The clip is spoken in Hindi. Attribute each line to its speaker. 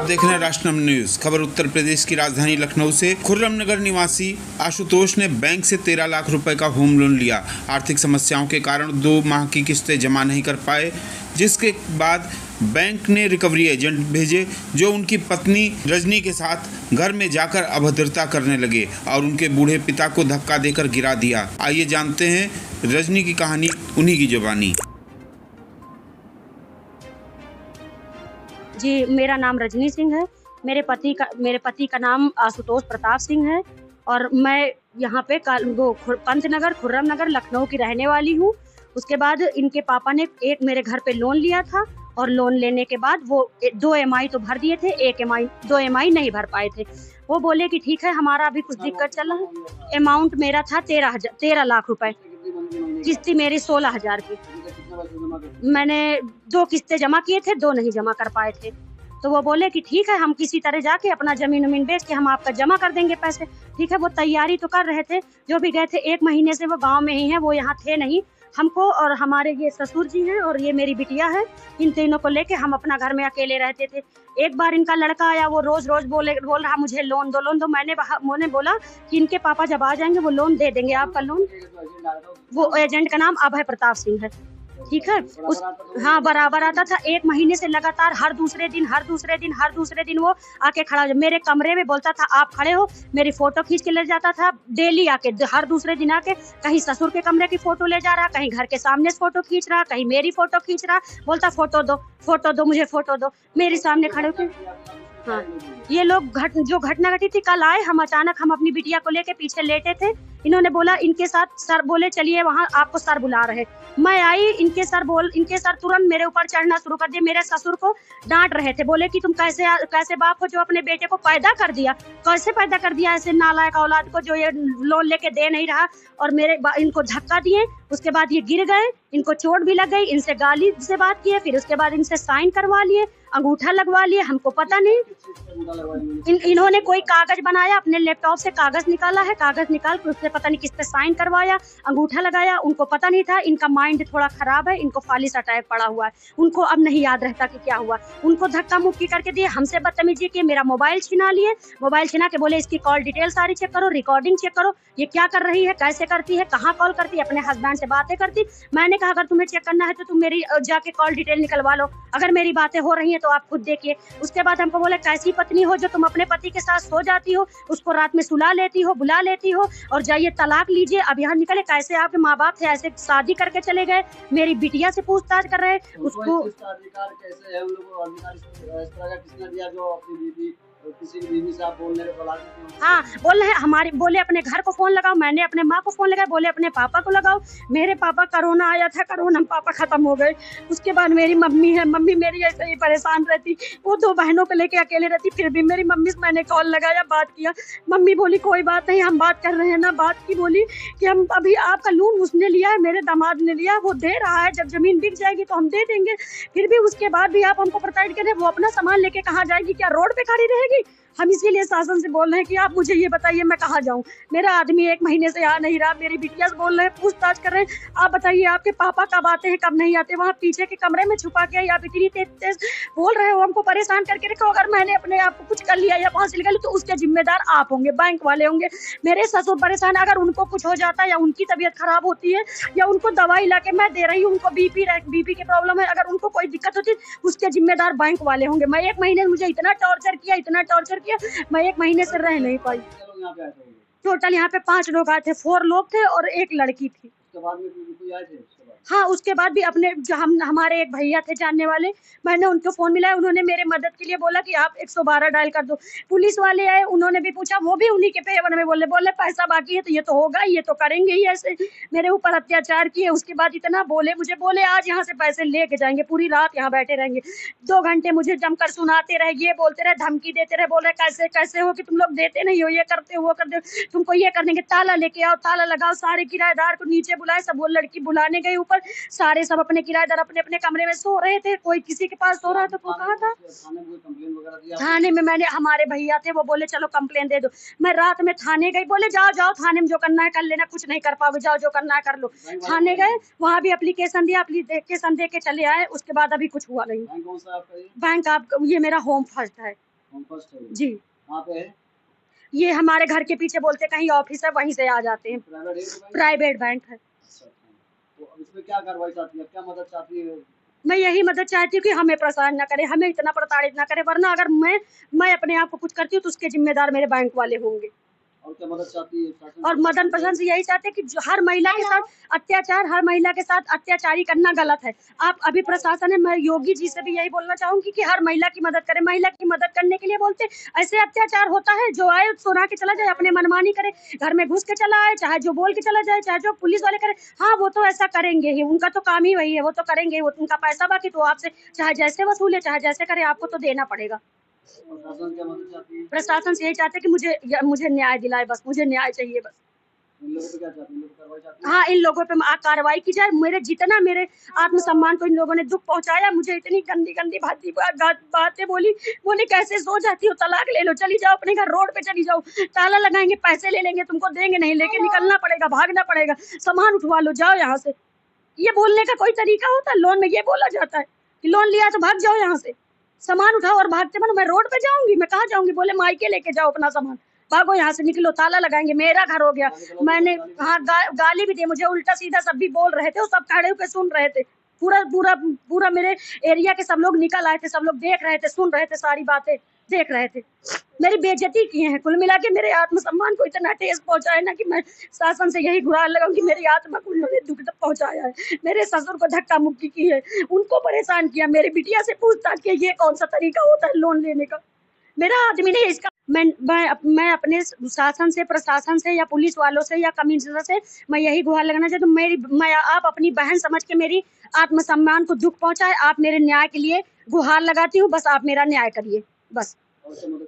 Speaker 1: देख रहे हैं राष्ट्रम न्यूज। खबर उत्तर प्रदेश की राजधानी लखनऊ से। खुर्रम नगर निवासी आशुतोष ने बैंक से 13 लाख रुपए का होम लोन लिया। आर्थिक समस्याओं के कारण 2 माह की किस्तें जमा नहीं कर पाए, जिसके बाद बैंक ने रिकवरी एजेंट भेजे, जो उनकी पत्नी रजनी के साथ घर में जाकर अभद्रता करने लगे और उनके बूढ़े पिता को धक्का देकर गिरा दिया। आइए जानते हैं रजनी की कहानी, उन्हीं की जुबानी।
Speaker 2: जी, मेरा नाम रजनी सिंह है। मेरे पति का नाम आशुतोष प्रताप सिंह है और मैं यहाँ पे पंतनगर खुर्रम नगर लखनऊ की रहने वाली हूँ। उसके बाद इनके पापा ने एक मेरे घर पे लोन लिया था और लोन लेने के बाद वो 2 EMI तो भर दिए थे, 2 EMI नहीं भर पाए थे। वो बोले कि ठीक है, हमारा अभी कुछ दिक्कत चल रहा है। अमाउंट मेरा था 13 लाख रुपए, किस्ती मेरी 16,000 की। मैंने 2 किस्तें जमा किए थे, 2 नहीं जमा कर पाए थे। तो वो बोले कि ठीक है, हम किसी तरह जाके अपना जमीन बेच के हम आपका जमा कर देंगे पैसे। ठीक है, वो तैयारी तो कर रहे थे। जो भी गए थे 1 महीने से वो गांव में ही हैं, वो यहाँ थे नहीं। हमको और हमारे ये ससुर जी हैं और ये मेरी बिटिया है, इन तीनों को लेके हम अपना घर में अकेले रहते थे। एक बार इनका लड़का आया, वो रोज बोल रहा मुझे लोन दो। मैंने बोला कि इनके पापा जब आ जाएंगे वो लोन दे देंगे आपका लोन। वो एजेंट का नाम अभय प्रताप सिंह है। ठीक है, हाँ, बराबर आता था। 1 महीने से लगातार हर दूसरे दिन वो आके खड़ा मेरे कमरे में बोलता था आप खड़े हो, मेरी फोटो खींच के ले जाता था। डेली आके हर दूसरे दिन आके कहीं ससुर के कमरे की फोटो ले जा रहा, कहीं घर के सामने से फोटो खींच रहा, कहीं मेरी फोटो खींच रहा। बोलता फोटो दो मुझे फोटो दो, मेरे सामने खड़े होके। हाँ, ये लोग जो घटना घटी थी, कल आए हम अचानक, हम अपनी बिटिया को लेके पीछे लेटे थे। इन्होंने बोला इनके साथ सर, बोले चलिए वहाँ आपको सर बुला रहे। मैं आई, इनके सर तुरंत मेरे ऊपर चढ़ना शुरू कर दिए। मेरे ससुर को डांट रहे थे, बोले कि तुम कैसे बाप हो जो अपने बेटे को पैदा कर दिया, कैसे पैदा कर दिया ऐसे नालायक औलाद को जो ये लोन लेके दे नहीं रहा। और इनको धक्का दिए। उसके बाद ये गिर गए, इनको चोट भी लग गई। इनसे गाली से बात किए, फिर उसके बाद इनसे साइन करवा लिए, अंगूठा लगवा लिए। हमको पता नहीं इन्होंने कोई कागज बनाया, अपने लैपटॉप से कागज निकाला है, कागज निकाल के उससे पता नहीं किस पे साइन करवाया, अंगूठा लगाया। उनको पता नहीं था, इनका माइंड थोड़ा खराब है, इनको फालिस अटैक पड़ा हुआ है। उनको अब नहीं याद रहता कि क्या हुआ। उनको धक्का मुक्की करके दिए, हमसे बदतमीजी किए, मेरा मोबाइल छीना लिए। मोबाइल छीना के बोले इसकी कॉल डिटेल सारी चेक करो, रिकॉर्डिंग चेक करो, ये क्या कर रही है, कैसे करती है, कहाँ कॉल करती है, अपने हस्बैंड से बातें करती। मैंने कहा अगर तुम्हें चेक करना है तो तुम मेरी जाके कॉल डिटेल निकलवा लो, अगर मेरी बातें हो रही हैं तो आप खुद देखिए। उसके बाद हमको बोले कैसी पत्नी हो जो तुम अपने पति के साथ सो जाती हो, उसको रात में सुला लेती हो, बुला लेती हो, और जाइए तलाक लीजिए। अब यहाँ निकले, कैसे आपके माँ बाप थे ऐसे शादी करके चले गए। मेरी बिटिया से पूछताछ कर रहे उसको।
Speaker 3: अधिकार कैसे है, उन लोगों को अधिकार इस तरह का किसने दिया जो अपनी बीवी किसी की बीवी से आप बोलने लगा?
Speaker 2: हाँ, बोल रहे हमारी, बोले अपने घर को फोन लगाओ। मैंने अपने माँ को फोन लगाया, बोले अपने पापा को लगाओ। मेरे पापा, कोरोना आया था, कोरोना में पापा खत्म हो गए। उसके बाद मेरी मम्मी है, मम्मी मेरी ऐसे ही परेशान रहती, वो 2 बहनों को लेके अकेले रहती। फिर भी मेरी मम्मी से मैंने कॉल लगाया, बात किया। मम्मी बोली कोई बात नहीं, हम बात कर रहे हैं ना। बात की, बोली कि हम अभी आपका लोन उसने लिया है, मेरे दामाद ने लिया, वो दे रहा है, जब जमीन बिक जाएगी तो हम दे देंगे। फिर भी उसके बाद भी आप हमको प्रताड़ित कर रहे हैं। वो अपना सामान लेके कहाँ जाएगी, क्या रोड पे खड़ी रहेगी? हम इसीलिए शासन से बोल रहे हैं कि आप मुझे ये बताइए मैं कहाँ जाऊँ। मेरा आदमी 1 महीने से आ नहीं रहा। मेरी बिटिया से बोल रहे हैं, पूछताछ कर रहे हैं, आप बताइए आपके पापा कब आते हैं, कब नहीं आते। वहाँ पीछे के कमरे में छुपा के आप इतनी तेज बोल रहे हो, हमको परेशान करके रखो। अगर मैंने अपने आप को कुछ कर लिया या वहाँ से निकली तो उसके जिम्मेदार आप होंगे, बैंक वाले होंगे। मेरे ससुर परेशान, अगर उनको कुछ हो जाता है या उनकी तबीयत खराब होती है या उनको दवाई ला के मैं दे रही हूँ, उनको बीपी की प्रॉब्लम है, अगर उनको कोई दिक्कत होती है उसके जिम्मेदार बैंक वाले होंगे। मैं 1 महीने से मुझे इतना टॉर्चर किया, मैं 1 महीने से रह नहीं पाई। टोटल यहाँ पे 5 लोग आए थे, 4 लोग थे और 1 लड़की थी। हाँ, उसके बाद भी अपने जो हमारे एक भैया थे जानने वाले, मैंने उनको फोन मिलाया, उन्होंने मेरे मदद के लिए बोला कि आप 112 डायल कर दो। पुलिस वाले आए, उन्होंने भी पूछा, वो भी उन्हीं के फेवर में बोले पैसा बाकी है तो ये तो होगा, ये तो करेंगे ही। ऐसे मेरे ऊपर अत्याचार किए। उसके बाद इतना मुझे आज यहाँ से पैसे लेके जाएंगे, पूरी रात यहाँ बैठे रहेंगे। 2 घंटे मुझे जमकर सुनाते रहे, ये बोलते रहे, धमकी देते रहे। बोले कैसे हो कि तुम लोग देते नहीं हो, ये करते हो, वो करते हो, तुमको ये करने के, ताला लेके आओ, ताला लगाओ। सारे किराएदार को नीचे बुलाए, सब वो लड़की बुलाने गई ऊपर। सारे सब अपने किराएदार अपने अपने कमरे में सो रहे थे, कोई किसी के पास सो रहा था। तो कहा था थाने में, मैंने, हमारे भैया थे, वो बोले चलो कंप्लेन दे दो। मैं रात में थाने गई, बोले जाओ थाने में जो करना है कर लेना, कुछ नहीं कर पाओगे, जाओ जो करना है कर लो। थाने गए, वहाँ भी एप्लीकेशन दिया, एप्लीकेशन दे के चले आए। उसके बाद अभी कुछ हुआ नहीं। बैंक आप, ये मेरा होम फर्स्ट है।
Speaker 3: होम फर्स्ट है ये।
Speaker 2: जी,
Speaker 3: कहाँ पे है?
Speaker 2: ये हमारे घर के पीछे बोलते हैं, कहीं ऑफिस है वहीं से आ जाते हैं।
Speaker 3: प्राइवेट है कि बैंक?
Speaker 2: प्राइवेट बैंक है।
Speaker 3: अच्छा, अच्छा। तो अब इसमें क्या कार्रवाई चाहती है, क्या मदद चाहती है?
Speaker 2: मैं यही मदद चाहती हूँ कि हमें परेशान ना करे, हमें इतना प्रताड़ित ना करे, वरना अगर मैं अपने आप को कुछ करती हूँ तो उसके जिम्मेदार मेरे बैंक वाले होंगे।
Speaker 3: और क्या मदद चाहती है शासन
Speaker 2: और
Speaker 3: से?
Speaker 2: मदन प्रशासन से यही चाहते हैं कि जो हर महिला के साथ अत्याचार, हर महिला के साथ अत्याचारी करना गलत है। आप अभी प्रशासन है, मैं योगी जी से भी यही बोलना चाहूंगी कि हर महिला की मदद करें। महिला की मदद करने के लिए बोलते हैं, ऐसे अत्याचार होता है, जो आए सोना के चला जाए, अपने मनमानी करे, घर में घुस के चला आए, चाहे जो बोल के चला जाए, चाहे जो पुलिस वाले करे। हाँ, वो तो ऐसा करेंगे ही, उनका तो काम ही वही है, वो तो करेंगे, वो उनका पैसा बाकी तो आपसे चाहे जैसे वसूले, चाहे जैसे करे, आपको तो देना पड़ेगा।
Speaker 3: प्रशासन क्या मदद चाहती है?
Speaker 2: प्रशासन से यही चाहते हैं कि मुझे न्याय दिलाए, बस मुझे न्याय चाहिए बस।
Speaker 3: इन लोगों पे क्या चाहती है? इन लोगों पे कार्रवाई चाहती है?
Speaker 2: हाँ, इन लोगों पे कार्रवाई की जाए। मेरे आत्मसम्मान को इन लोगों ने दुख पहुंचाया, मुझे इतनी गंदी गंदी बातें बोली कैसे सो जाती हो, तलाक ले लो, चली जाओ अपने घर, रोड पे चली जाओ, ताला लगाएंगे, पैसे ले लेंगे, तुमको देंगे नहीं, लेके निकलना पड़ेगा, भागना पड़ेगा, सामान उठवा लो, जाओ यहाँ से। ये बोलने का कोई तरीका होता है? लोन में ये बोला जाता है कि लोन लिया तो भाग जाओ यहाँ से, सामान उठाओ और भागते बनो। मैं रोड पे जाऊंगी, मैं कहाँ जाऊंगी? बोले मायके लेके जाओ अपना सामान, भागो यहाँ से, निकलो, ताला लगाएंगे, मेरा घर हो गया। मैंने हाँ गाली भी दी मुझे, उल्टा सीधा सब भी बोल रहे थे, वो सब खड़े होकर सुन रहे थे। पूरा पूरा पूरा मेरे एरिया के सब लोग निकल आए थे, सब लोग देख रहे थे, सुन रहे थे, सारी बातें देख रहे थे। मेरी बेइज्जती किए हैं, कुल मिला के मेरे आत्मसम्मान को इतना ठेस पहुंचाया ना कि मैं शासन से यही गुहार लगाऊं कि मेरी आत्मा को उन्होंने दुख पहुंचाया है। मेरे ससुर को धक्का मुक्की की है, उनको परेशान किया, मेरी बिटिया से पूछताछ की। ये कौन सा तरीका होता है लोन लेने का? मेरा आदमी ने इसका मैं अपने शासन से, प्रशासन से या पुलिस वालों से या कमिश्नर से मैं यही गुहार लगाना चाहती हूँ। आप अपनी बहन समझ के मेरी आत्मसम्मान को दुख पहुंचाए, आप मेरे न्याय के लिए गुहार लगाती हूँ, बस आप मेरा न्याय करिए, बस।
Speaker 3: और क्या मदद